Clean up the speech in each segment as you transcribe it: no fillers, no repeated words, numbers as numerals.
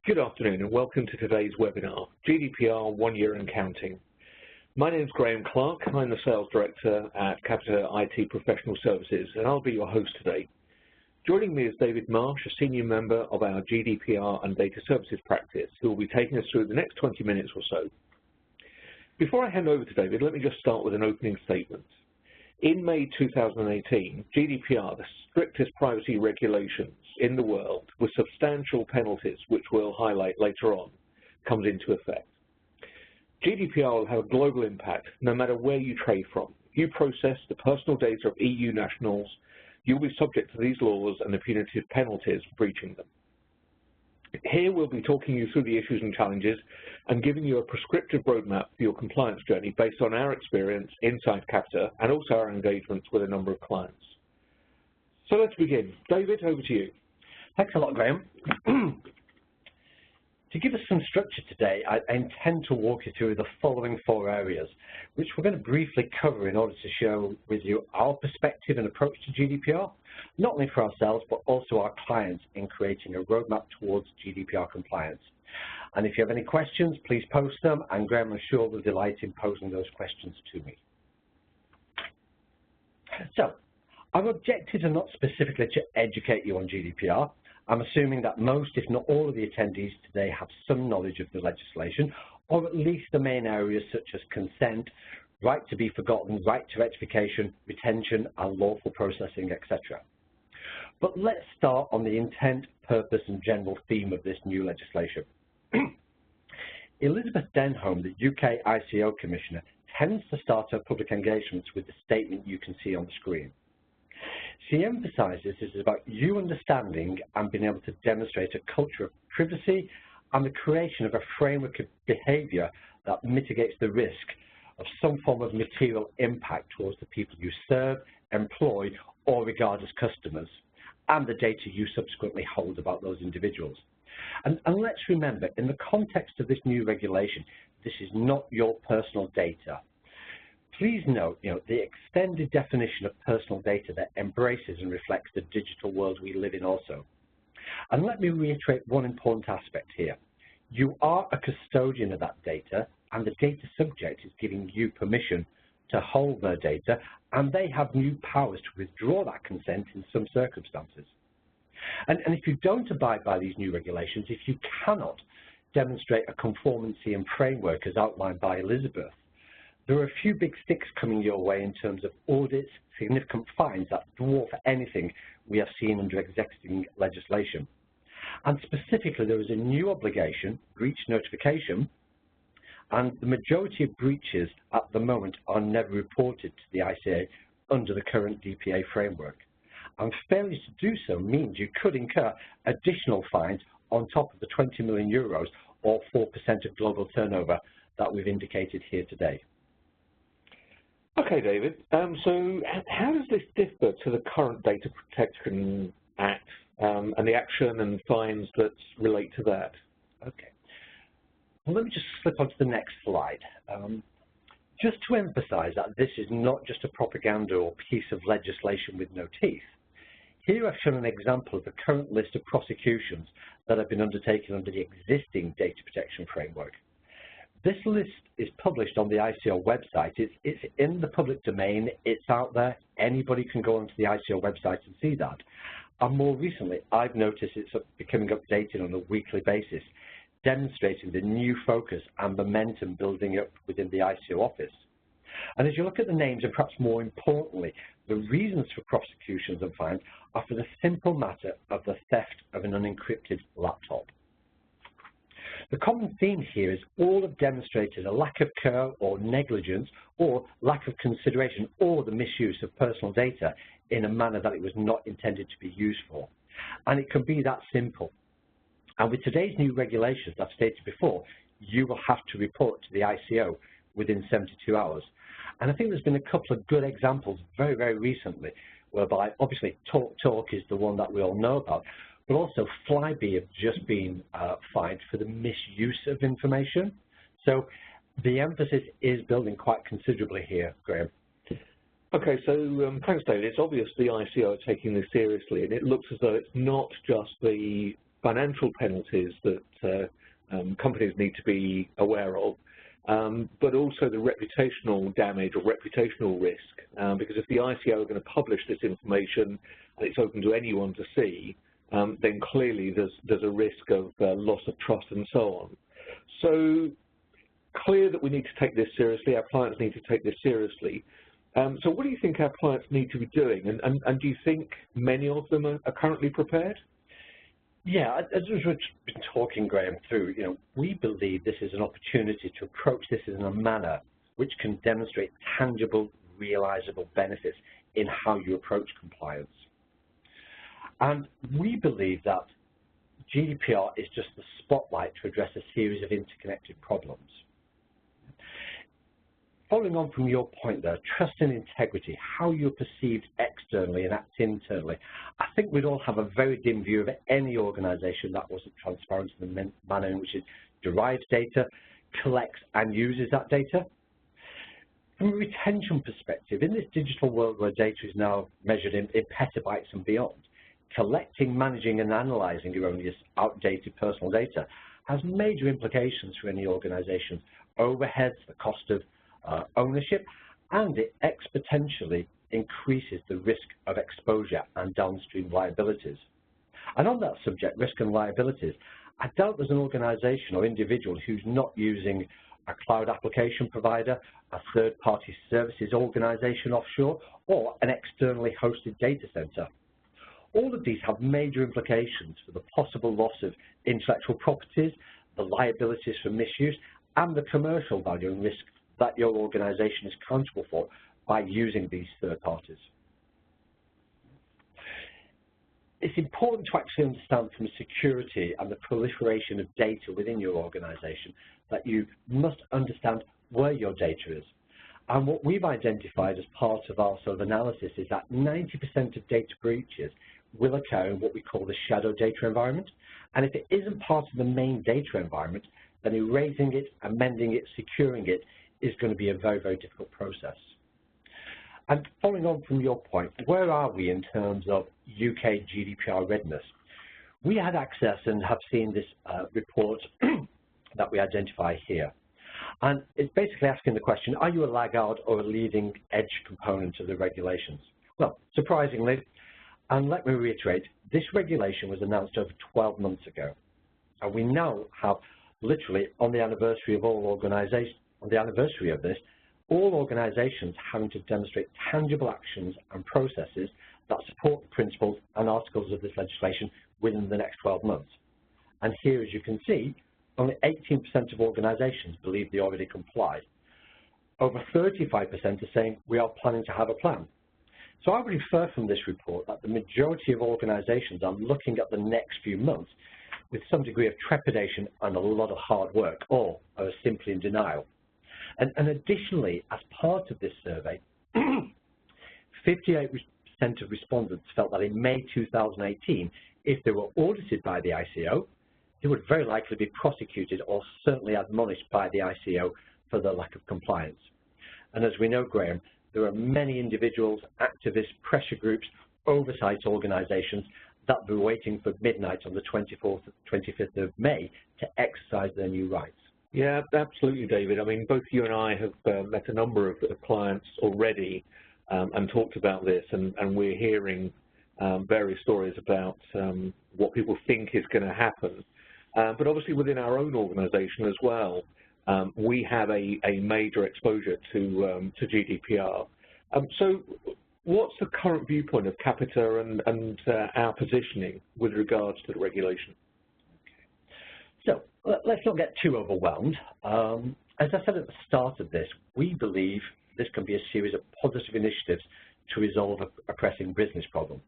Good afternoon and welcome to today's webinar, GDPR 1 Year and Counting. My name is Graham Clark. I'm the Sales Director at Capita IT Professional Services and I'll be your host today. Joining me is David Marsh, a Senior Member of our GDPR and Data Services practice, who will be taking us through the next 20 minutes or so. Before I hand over to David, let me just start with an opening statement. In May 2018, GDPR, the strictest privacy regulations in the world with substantial penalties, which we'll highlight later on, comes into effect. GDPR will have a global impact no matter where you trade from. If you process the personal data of EU nationals, you'll be subject to these laws and the punitive penalties for breaching them. Here we'll be talking you through the issues and challenges and giving you a prescriptive roadmap for your compliance journey based on our experience inside Capita and also our engagements with a number of clients. So let's begin. David, over to you. Thanks a lot, Graham. To give us some structure today, I intend to walk you through the following 4 areas, which we're going to briefly cover in order to share with you our perspective and approach to GDPR, not only for ourselves, but also our clients in creating a roadmap towards GDPR compliance. And if you have any questions, please post them, and Graham, I'm sure, will delight in posing those questions to me. So, our objectives are not specifically to educate you on GDPR. I'm assuming that most, if not all, of the attendees today have some knowledge of the legislation, or at least the main areas such as consent, right to be forgotten, right to rectification, retention, and lawful processing, etc. But let's start on the intent, purpose, and general theme of this new legislation. Elizabeth Denholm, the UK ICO Commissioner, tends to start her public engagements with the statement you can see on the screen. She emphasises this is about you understanding and being able to demonstrate a culture of privacy and the creation of a framework of behaviour that mitigates the risk of some form of material impact towards the people you serve, employ, or regard as customers, and the data you subsequently hold about those individuals. And let's remember, in the context of this new regulation, this is not your personal data. Please note, the extended definition of personal data that embraces and reflects the digital world we live in also. And let me reiterate one important aspect here. You are a custodian of that data, and the data subject is giving you permission to hold their data, and they have new powers to withdraw that consent in some circumstances. And if you don't abide by these new regulations, if you cannot demonstrate a conformity and framework as outlined by Elizabeth, there are a few big sticks coming your way in terms of audits, significant fines that dwarf anything we have seen under existing legislation. And specifically, there is a new obligation, breach notification, and the majority of breaches at the moment are never reported to the ICA under the current DPA framework. And failure to do so means you could incur additional fines on top of the 20 million euros or 4% of global turnover that we've indicated here today. Okay, David. So how does this differ to the current Data Protection Act and the action and fines that relate to that? Okay. Well, let me just slip onto the next slide. Just to emphasize that this is not just a propaganda or piece of legislation with no teeth. Here I've shown an example of the current list of prosecutions that have been undertaken under the existing data protection framework. This list is published on the ICO website. It's in the public domain. It's out there. Anybody can go onto the ICO website and see that. And more recently, I've noticed it's becoming updated on a weekly basis, demonstrating the new focus and momentum building up within the ICO office. And as you look at the names, and perhaps more importantly, the reasons for prosecutions and fines are for the simple matter of the theft of an unencrypted laptop. The common theme here is all have demonstrated a lack of care or negligence or lack of consideration or the misuse of personal data in a manner that it was not intended to be used for. And it can be that simple. And with today's new regulations, as stated before, you will have to report to the ICO within 72 hours. And I think there's been a couple of good examples very, very recently, whereby obviously TalkTalk is the one that we all know about, but also Flybe have just been fined for the misuse of information. So the emphasis is building quite considerably here, Graham. Okay, so thanks, David. It's obvious the ICO are taking this seriously, and it looks as though it's not just the financial penalties that companies need to be aware of, but also the reputational damage or reputational risk, because if the ICO are going to publish this information and it's open to anyone to see, then clearly there's a risk of loss of trust and so on. So clear that we need to take this seriously, our clients need to take this seriously. So what do you think our clients need to be doing, and do you think many of them are currently prepared? Yeah, as we've been talking, Graham, through, we believe this is an opportunity to approach this in a manner which can demonstrate tangible, realizable benefits in how you approach compliance. And we believe that GDPR is just the spotlight to address a series of interconnected problems. Following on from your point there, trust and integrity, how you're perceived externally and act internally. I think we'd all have a very dim view of any organization that wasn't transparent in the manner in which it derives data, collects and uses that data. From a retention perspective, in this digital world where data is now measured in petabytes and beyond, collecting, managing and analyzing your own outdated personal data has major implications for any organization's overheads, the cost of ownership, and it exponentially increases the risk of exposure and downstream liabilities. And on that subject, risk and liabilities, I doubt there's an organization or individual who's not using a cloud application provider, a third-party services organization offshore, or an externally hosted data center. All of these have major implications for the possible loss of intellectual properties, the liabilities for misuse, and the commercial value and risk that your organization is accountable for by using these third parties. It's important to actually understand from security and the proliferation of data within your organization that you must understand where your data is. And what we've identified as part of our sort of analysis is that 90% of data breaches will occur in what we call the shadow data environment. And if it isn't part of the main data environment, then erasing it, amending it, securing it is going to be a very, very difficult process. And following on from your point, where are we in terms of UK GDPR readiness? We had access and have seen this report that we identify here. And it's basically asking the question, are you a laggard or a leading edge component of the regulations? Well, surprisingly, and let me reiterate, this regulation was announced over 12 months ago. And we now have literally on the anniversary of all organizations, on the anniversary of this, all organizations having to demonstrate tangible actions and processes that support the principles and articles of this legislation within the next 12 months. And here, as you can see, only 18% of organizations believe they already complied. Over 35% are saying we are planning to have a plan. So I would infer from this report that the majority of organizations are looking at the next few months with some degree of trepidation and a lot of hard work, or are simply in denial. And additionally, as part of this survey, 58% of respondents felt that in May 2018, if they were audited by the ICO, they would very likely be prosecuted or certainly admonished by the ICO for the lack of compliance. And as we know, Graham, there are many individuals, activists, pressure groups, oversight organizations that will be waiting for midnight on the 24th, 25th of May to exercise their new rights. Yeah, absolutely, David. I mean, both you and I have met a number of clients already and talked about this, and we're hearing various stories about what people think is going to happen. But obviously within our own organization as well, we have a major exposure to GDPR. So what's the current viewpoint of Capita and our positioning with regards to the regulation? So let's not get too overwhelmed. As I said at the start of this, we believe this can be a series of positive initiatives to resolve a pressing business problem.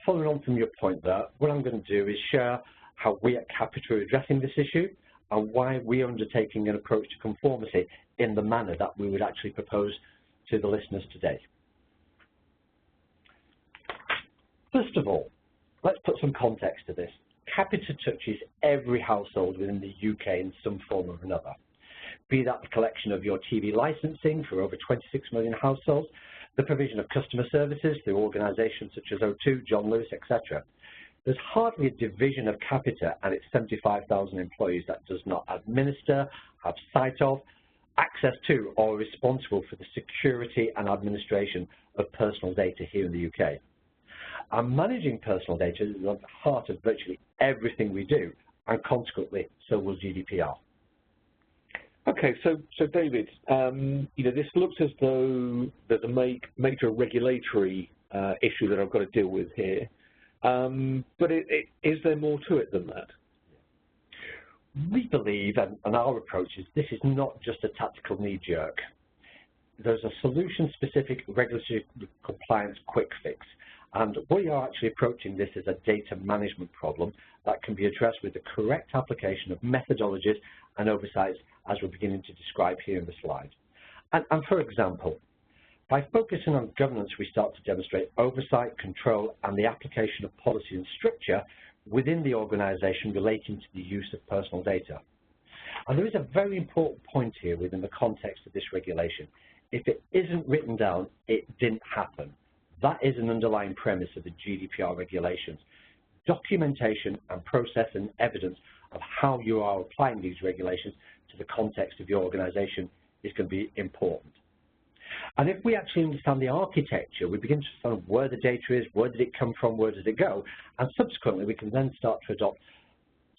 Following on from your point there, what I'm going to do is share how we at Capita are addressing this issue and why we are undertaking an approach to conformity in the manner that we would actually propose to the listeners today. First of all, let's put some context to this. Capita touches every household within the UK in some form or another, be that the collection of your TV licensing for over 26 million households, the provision of customer services through organisations such as O2, John Lewis, etc. There's hardly a division of Capita and its 75,000 employees that does not administer, have sight of, access to, or are responsible for the security and administration of personal data here in the UK. And managing personal data is at the heart of virtually everything we do, and consequently, so will GDPR. Okay, so David, this looks as though there's a major regulatory issue that I've got to deal with here. But is there more to it than that? We believe, and our approach is, this is not just a tactical knee-jerk. There's a solution-specific regulatory compliance quick fix, and we are actually approaching this as a data management problem that can be addressed with the correct application of methodologies and oversights as we're beginning to describe here in the slide. And for example, by focusing on governance, we start to demonstrate oversight, control, and the application of policy and structure within the organization relating to the use of personal data. And there is a very important point here within the context of this regulation. If it isn't written down, it didn't happen. That is an underlying premise of the GDPR regulations. Documentation and process and evidence of how you are applying these regulations to the context of your organization is going to be important. And if we actually understand the architecture, we begin to understand where the data is, where did it come from, where does it go, and subsequently we can then start to adopt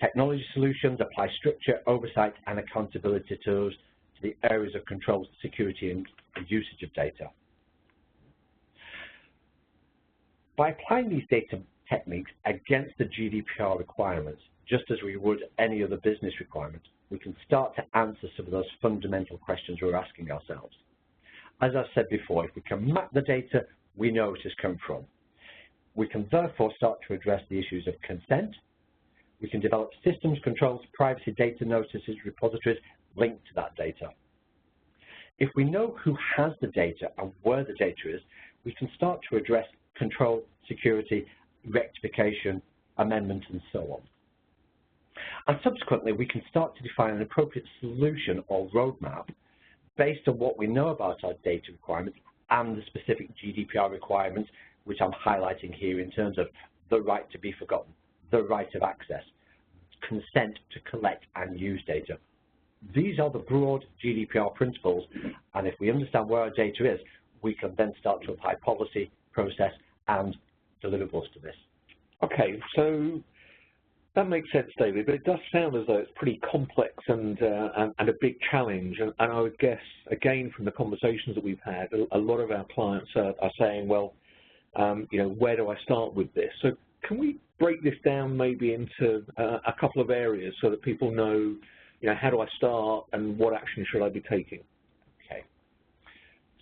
technology solutions, apply structure, oversight, and accountability tools to the areas of control, security, and usage of data. By applying these data techniques against the GDPR requirements, just as we would any other business requirement, we can start to answer some of those fundamental questions we're asking ourselves. As I said before, if we can map the data, we know it has come from. We can therefore start to address the issues of consent. We can develop systems, controls, privacy data notices, repositories linked to that data. If we know who has the data and where the data is, we can start to address control, security, rectification, amendment, and so on. And subsequently, we can start to define an appropriate solution or roadmap based on what we know about our data requirements and the specific GDPR requirements, which I'm highlighting here in terms of the right to be forgotten, the right of access, consent to collect and use data. These are the broad GDPR principles, and if we understand where our data is, we can then start to apply policy, process, and deliverables to this. Okay, so that makes sense, David, but it does sound as though it's pretty complex and a big challenge. And I would guess, again, from the conversations that we've had, a lot of our clients are saying, well, where do I start with this? So can we break this down maybe into a couple of areas so that people know, how do I start and what action should I be taking? Okay.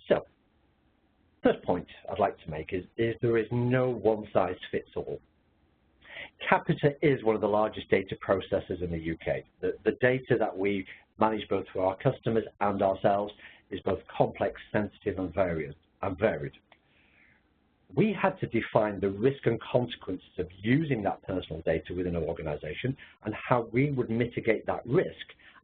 So, first point I'd like to make is there is no one-size-fits-all. Capita is one of the largest data processors in the UK. The data that we manage both for our customers and ourselves is both complex, sensitive, and varied. We had to define the risk and consequences of using that personal data within an organization and how we would mitigate that risk,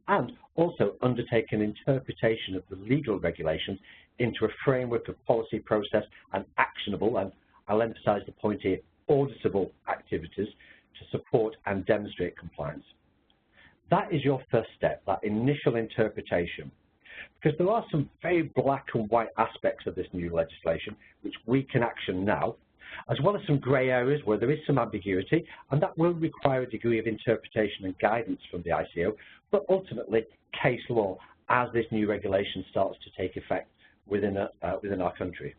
and also undertake an interpretation of the legal regulations into a framework of policy, process, and actionable, and I'll emphasize the point here, auditable activities to support and demonstrate compliance. That is your first step, that initial interpretation, because there are some very black and white aspects of this new legislation which we can action now, as well as some grey areas where there is some ambiguity, and that will require a degree of interpretation and guidance from the ICO, but ultimately case law as this new regulation starts to take effect within our country.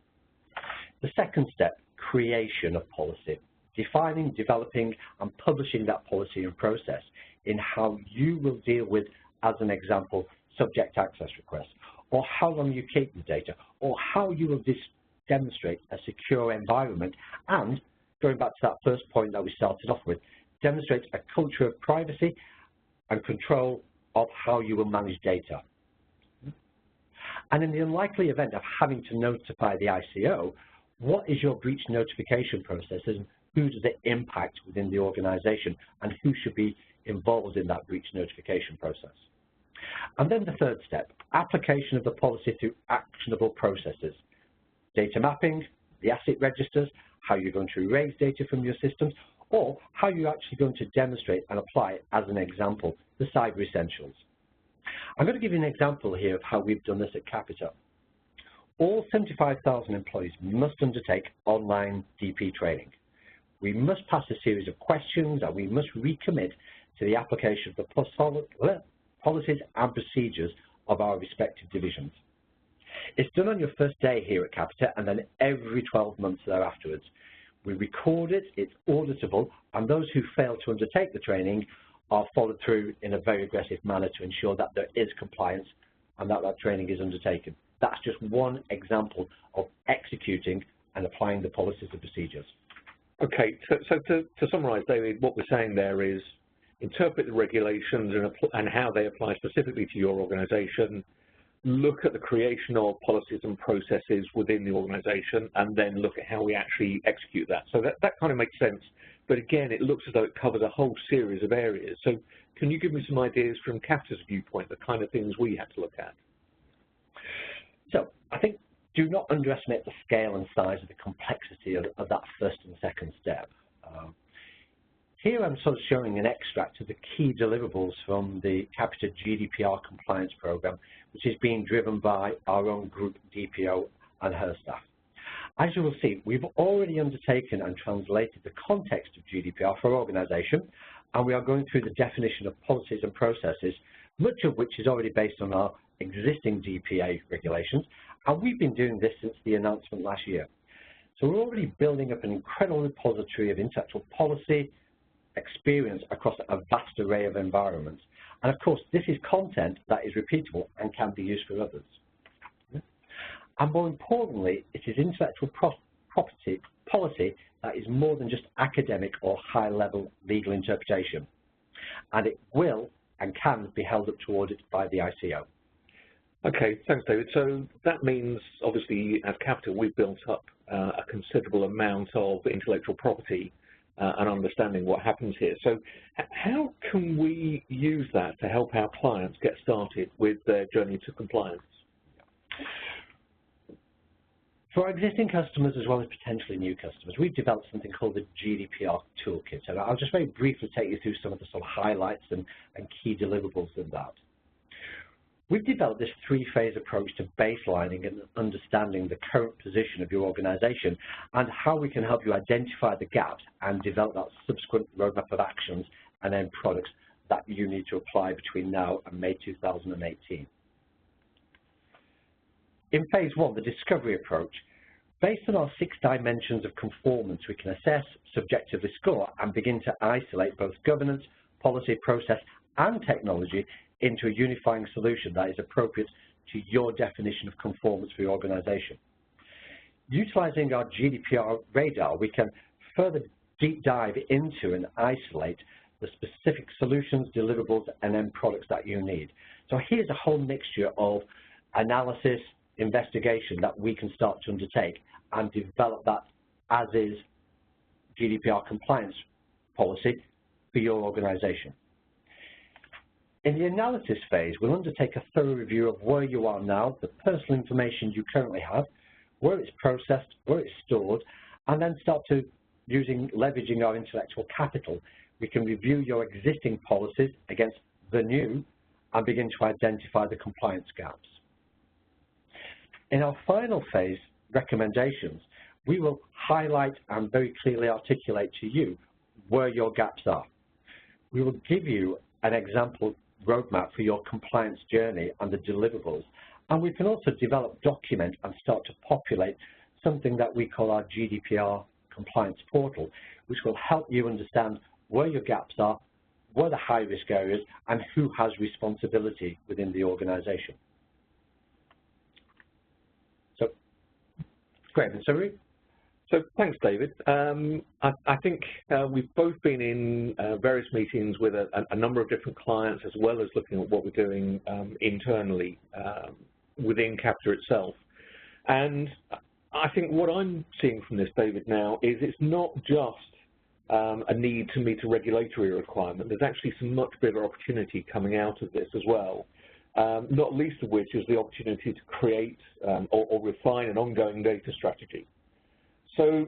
The second step, creation of policy, defining, developing, and publishing that policy and process in how you will deal with, as an example, subject access requests, or how long you keep the data, or how you will demonstrate a secure environment, and, going back to that first point that we started off with, demonstrate a culture of privacy and control of how you will manage data. And in the unlikely event of having to notify the ICO, what is your breach notification process and who does it impact within the organization and who should be involved in that breach notification process? And then the third step, application of the policy through actionable processes. Data mapping, the asset registers, how you're going to erase data from your systems, or how you're actually going to demonstrate and apply it as an example, the Cyber Essentials. I'm going to give you an example here of how we've done this at Capita. All 75,000 employees must undertake online DP training. We must pass a series of questions and we must recommit to the application of the policies and procedures of our respective divisions. It's done on your first day here at Capita and then every 12 months thereafterwards. We record it, it's auditable, and those who fail to undertake the training are followed through in a very aggressive manner to ensure that there is compliance and that that training is undertaken. That's just one example of executing and applying the policies and procedures. Okay, so to summarise, David, what we're saying there is interpret the regulations and how they apply specifically to your organisation, look at the creation of policies and processes within the organisation, and then look at how we actually execute that. So that kind of makes sense. But again, it looks as though it covers a whole series of areas. So can you give me some ideas from Capita's viewpoint, the kind of things we have to look at? So I think do not underestimate the scale and size of the complexity of that first and second step. Here I'm sort of showing an extract of the key deliverables from the Capita GDPR compliance program, which is being driven by our own group DPO and her staff. As you will see, we've already undertaken and translated the context of GDPR for our organisation, and we are going through the definition of policies and processes, much of which is already based on our existing DPA regulations, and we've been doing this since the announcement last year. So we're already building up an incredible repository of intellectual policy experience across a vast array of environments. And of course, this is content that is repeatable and can be used for others. And more importantly, it is intellectual property policy that is more than just academic or high-level legal interpretation. And it will and can be held up to audit by the ICO. Okay, thanks, David. So that means, obviously, as Capita, we've built up a considerable amount of intellectual property and understanding what happens here. So how can we use that to help our clients get started with their journey to compliance? For our existing customers as well as potentially new customers, we've developed something called the GDPR Toolkit. So I'll just very briefly take you through some of the sort of highlights and key deliverables of that. We've developed this three-phase approach to baselining and understanding the current position of your organisation and how we can help you identify the gaps and develop that subsequent roadmap of actions and end products that you need to apply between now and May 2018. In phase one, the discovery approach, based on our 6 dimensions of conformance, we can assess, subjectively score, and begin to isolate both governance, policy, process, and technology into a unifying solution that is appropriate to your definition of conformance for your organisation. Utilising our GDPR radar, we can further deep dive into and isolate the specific solutions, deliverables, and end products that you need. So here's a whole mixture of analysis, investigation that we can start to undertake and develop that as is GDPR compliance policy for your organisation. In the analysis phase, we'll undertake a thorough review of where you are now, the personal information you currently have, where it's processed, where it's stored, and then start to leveraging our intellectual capital. We can review your existing policies against the new and begin to identify the compliance gaps. In our final phase, recommendations, we will highlight and very clearly articulate to you where your gaps are. We will give you an example roadmap for your compliance journey and the deliverables, and we can also develop, document, and start to populate something that we call our GDPR compliance portal, which will help you understand where your gaps are, where the high-risk areas, and who has responsibility within the organisation. So, great, and summary. So thanks, David. I think we've both been in various meetings with a number of different clients, as well as looking at what we're doing internally within Capita itself. And I think what I'm seeing from this, David, now is it's not just a need to meet a regulatory requirement. There's actually some much bigger opportunity coming out of this as well, not least of which is the opportunity to create or refine an ongoing data strategy. So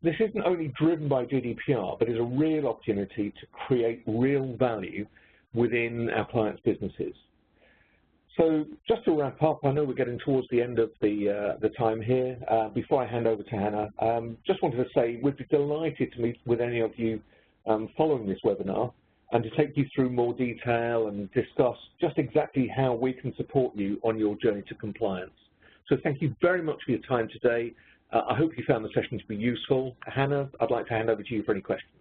This isn't only driven by GDPR, but is a real opportunity to create real value within our clients' businesses. So just to wrap up, I know we're getting towards the end of the time here. Before I hand over to Hannah, just wanted to say we'd be delighted to meet with any of you following this webinar and to take you through more detail and discuss just exactly how we can support you on your journey to compliance. So thank you very much for your time today. I hope you found the session to be useful. Hannah, I'd like to hand over to you for any questions.